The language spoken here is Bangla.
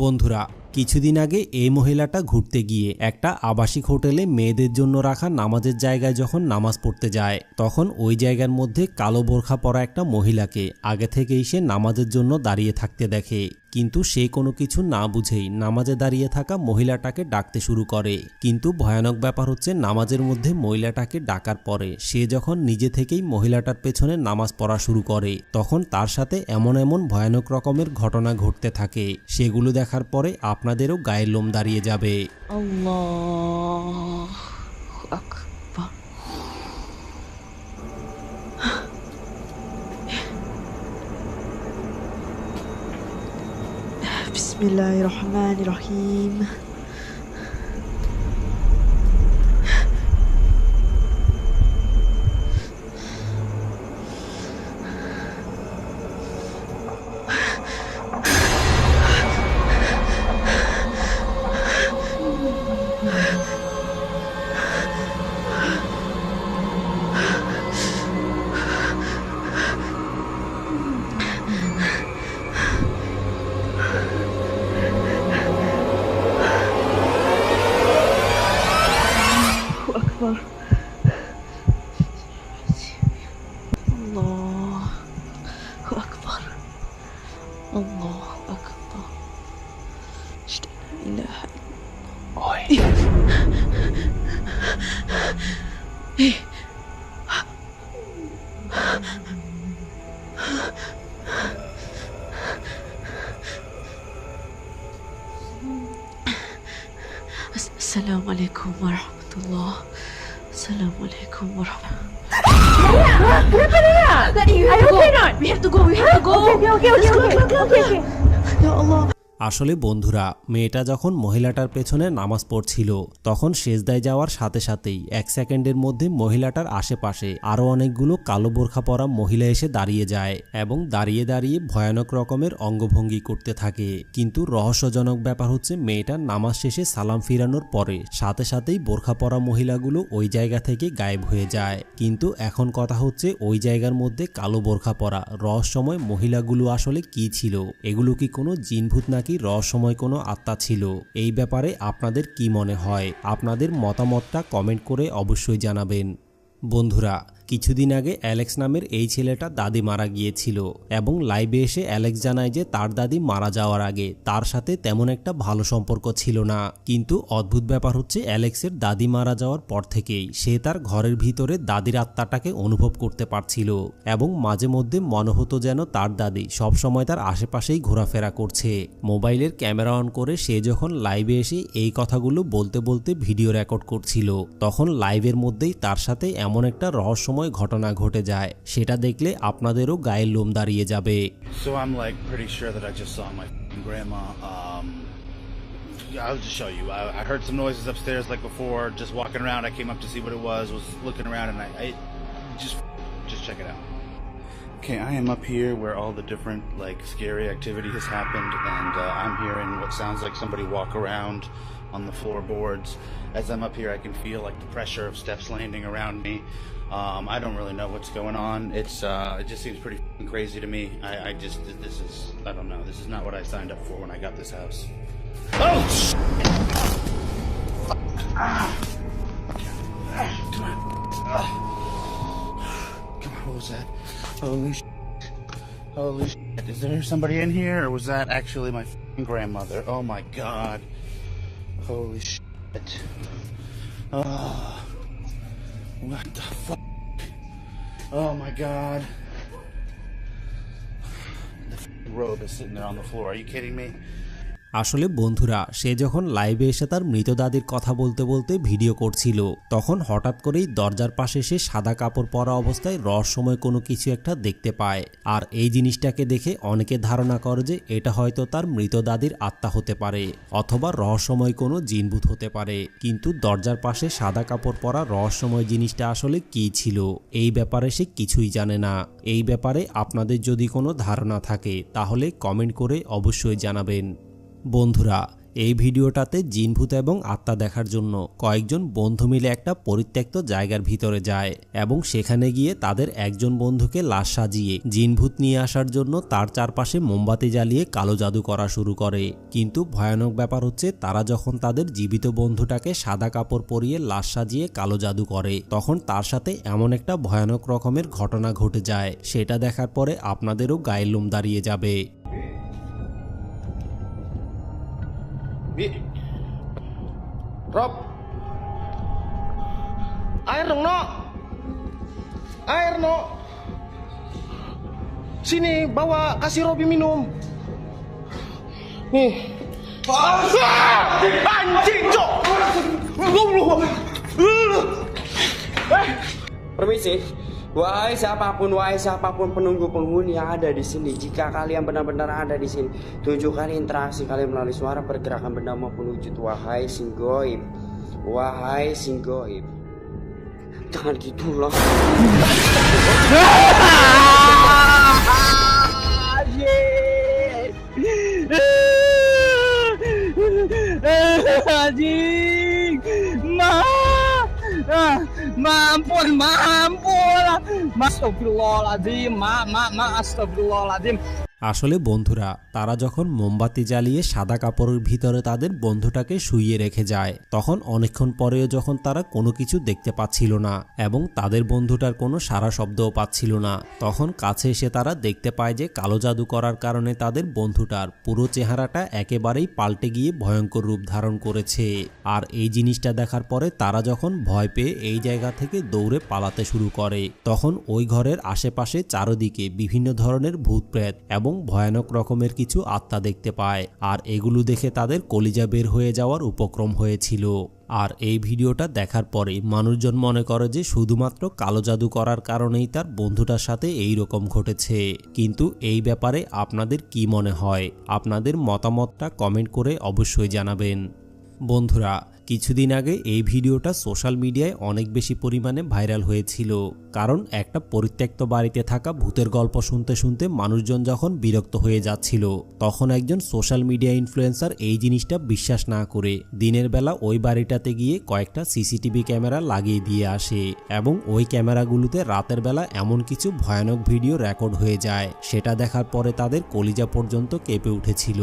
বন্ধুরা, কিছুদিন আগে এই মহিলাটা ঘুরতে গিয়ে একটা আবাসিক হোটেলে মেয়েদের জন্য রাখা নামাজের জায়গায় যখন নামাজ পড়তে যায়, তখন ওই জায়গার মধ্যে কালো বোরখা পরা একটা মহিলাকে আগে থেকেই সে নামাজের জন্য দাঁড়িয়ে থাকতে দেখে। কিন্তু সে কোনো কিছু না বুঝেই নামাজে দাঁড়িয়ে থাকা মহিলাটাকে ডাকতে শুরু করে। কিন্তু ভয়ানক ব্যাপার হচ্ছে, নামাজের মধ্যে মহিলাটাকে ডাকার পরে সে যখন নিজে থেকেই মহিলাটার পেছনে নামাজ পড়া শুরু করে, তখন তার সাথে এমন এমন ভয়ানক রকমের ঘটনা ঘটতে থাকে, সেগুলো দেখার পরে আপনাদেরও গায়ের লোম দাঁড়িয়ে যাবে। আল্লাহু আকবার। বিসমিল্লাহির রহমানির রহিম। Allahu Akbar. Allahu Akbar. La ilaha Assalamu alaikum warahmatullah. Assalamu alaikum warahmatullah. We have to go. Okay. Ya Allah. আসলে বন্ধুরা, মেয়েটা যখন মহিলাটার পেছনে নামাজ পড়ছিল, তখন সেজদায় যাওয়ার সাথে সাথেই 1 সেকেন্ডের মধ্যে মহিলাটার আশেপাশে আরও অনেকগুলো কালো বোরখা পরা মহিলা এসে দাঁড়িয়ে যায় এবং দাঁড়িয়ে দাঁড়িয়ে ভয়ানক রকমের অঙ্গভঙ্গি করতে থাকে। কিন্তু রহস্যজনক ব্যাপার হচ্ছে, মেয়েটার নামাজ শেষে সালাম ফিরানোর পরে সাথে সাথেই বোরখা পরা মহিলাগুলো ওই জায়গা থেকে গায়েব হয়ে যায়। কিন্তু এখন কথা হচ্ছে, ওই জায়গার মধ্যে কালো বোরখা পরা রহস্যময় মহিলাগুলো আসলে কি ছিল? এগুলো কি কোনো জিনভূত নাকি রহস্যময় কোনো আত্মা ছিল? এই ব্যাপারে আপনাদের কি মনে হয়? আপনাদের মতামতটা কমেন্ট করে অবশ্যই জানাবেন। বন্ধুরা, কিছুদিন আগে অ্যালেক্স নামের এই ছেলেটা দাদি মারা গিয়েছিল এবং লাইভে এসে অ্যালেক্স জানায় যে তার দাদি মারা যাওয়ার আগে তার সাথে তেমন একটা ভালো সম্পর্ক ছিল না। কিন্তু অদ্ভুত ব্যাপার হচ্ছে, অ্যালেক্সের দাদি মারা যাওয়ার পর থেকেই সে তার ঘরের ভিতরে দাদির আত্মাটাকে অনুভব করতে পারছিল এবং মাঝে মধ্যে মনে হতো যেন তার দাদি সবসময় তার আশেপাশেই ঘোরাফেরা করছে। মোবাইলের ক্যামেরা অন করে সে যখন লাইভে এসে এই কথাগুলো বলতে বলতে ভিডিও রেকর্ড করছিল, তখন লাইভের মধ্যেই তার সাথে এমন একটা রহস্যময় ঘটনা ঘটে যায়, সেটা দেখলে আপনাদেরও গায়ের লোম দাঁড়িয়ে যাবে। So I'm like pretty sure that I just saw my grandma. I'll just show you. I heard some noises upstairs like before, just walking around. I came up to see what it was looking around, and I just check it out. Okay, I am up here where all the different like scary activity has happened, and I'm hearing what sounds like somebody walk around on the floorboards. As I'm up here, I can feel like the pressure of steps landing around me. I don't really know what's going on. It just seems pretty crazy to me. I don't know. This is not what I signed up for when I got this house. Oh! Come on. Come on, what was that? Holy shit. Is there somebody in here, or was that actually my grandmother? Oh my god. Holy shit. Oh. What the fuck? Oh my god. The robe is sitting there on the floor. Are you kidding me? আসলে বন্ধুরা, সে যখন লাইভে এসে তার মৃত দাদির কথা বলতে বলতে ভিডিও করছিল, তখন হঠাৎ করেই দরজার পাশে সে সাদা কাপড় পরা অবস্থায় রহস্যময় কোনো কিছু একটা দেখতে পায়। আর এই জিনিসটাকে দেখে অনেকে ধারণা করে যে এটা হয়তো তার মৃত দাদির আত্মা হতে পারে অথবা রহস্যময় কোনো জিনভূত হতে পারে। কিন্তু দরজার পাশে সাদা কাপড় পরা রহস্যময় জিনিসটা আসলে কী ছিল, এই ব্যাপারে সে কিছুই জানে না। এই ব্যাপারে আপনাদের যদি কোনো ধারণা থাকে, তাহলে কমেন্ট করে অবশ্যই জানাবেন। বন্ধুরা, এই ভিডিওটাতে জিনভূত এবং আত্মা দেখার জন্য কয়েকজন বন্ধু মিলে একটা পরিত্যক্ত জায়গার ভিতরে যায় এবং সেখানে গিয়ে তাদের একজন বন্ধুকে লাশ সাজিয়ে জিনভূত নিয়ে আসার জন্য তার চারপাশে মোমবাতি জ্বালিয়ে কালো জাদু করা শুরু করে। কিন্তু ভয়ানক ব্যাপার হচ্ছে তারা যখন তাদের জীবিত বন্ধুটাকে সাদা কাপড় পরিয়ে লাশ সাজিয়ে কালো জাদু করে তখন তার সাথে এমন একটা ভয়ানক রকমের ঘটনা ঘটে যায়, সেটা দেখার পরে আপনাদেরও গায়ের লোম দাঁড়িয়ে যাবে। Bi, Rob, air dong, no, air no, sini bawa kasih Robi minum. Nih, anjing cok, Permisi, wahai siapapun penunggu penghuni yang ada di sini, jika kalian benar-benar ada di sini, tunjukkan interaksi kalian melalui suara, pergerakan benda maupun wujud. Wahai sing goib, jangan gitu loh. Anjing, ampun, astagfirullahaladzim, astagfirullahaladzim. আসলে বন্ধুরা, তারা যখন মোমবাতি জ্বালিয়ে সাদা কাপড়ের ভিতরে তাদের বন্ধুটাকে শুইয়ে রেখে যায় তখন অনেকক্ষণ পরেও যখন তারা কোনো কিছু দেখতে পাচ্ছিল না এবং তাদের বন্ধুটার কোনো সারা শব্দও পাচ্ছিল না, তখন কাছে এসে তারা দেখতে পায় যে কালো জাদু করার কারণে তাদের বন্ধুটার পুরো চেহারাটা একেবারেই পাল্টে গিয়ে ভয়ঙ্কর রূপ ধারণ করেছে। আর এই জিনিসটা দেখার পরে তারা যখন ভয় পেয়ে এই জায়গা থেকে দৌড়ে পালাতে শুরু করে তখন ওই ঘরের আশেপাশে চারদিকে বিভিন্ন ধরনের ভূত প্রেত এবং ভয়ানক রকমের কিছু আত্মা দেখতে পায়, আর এগুলো দেখে তাদের কলিজা বের হয়ে যাওয়ার উপক্রম হয়েছিল। আর এই ভিডিওটা দেখার পরে মানুষজন মনে করে যে শুধুমাত্র কালো জাদু করার কারণেই তার বন্ধুটার সাথে এই রকম ঘটেছে। কিন্তু এই ব্যাপারে আপনাদের কি মনে হয়? আপনাদের মতামতটা কমেন্ট করে অবশ্যই জানাবেন। বন্ধুরা, কিছুদিন আগে এই ভিডিওটা সোশ্যাল মিডিয়ায় অনেক বেশি পরিমাণে ভাইরাল হয়েছিল, কারণ একটা পরিত্যক্ত বাড়িতে থাকা ভূতের গল্প শুনতে শুনতে মানুষজন যখন বিরক্ত হয়ে যাচ্ছিল তখন একজন সোশ্যাল মিডিয়া ইনফ্লুয়েন্সার এই জিনিসটা বিশ্বাস না করে দিনের বেলা ওই বাড়িটাতে গিয়ে কয়েকটা সিসিটিভি ক্যামেরা লাগিয়ে দিয়ে আসে এবং ওই ক্যামেরাগুলোতে রাতের বেলা এমন কিছু ভয়ানক ভিডিও রেকর্ড হয়ে যায়, সেটা দেখার পরে তাদের কলিজা পর্যন্ত কেঁপে উঠেছিল।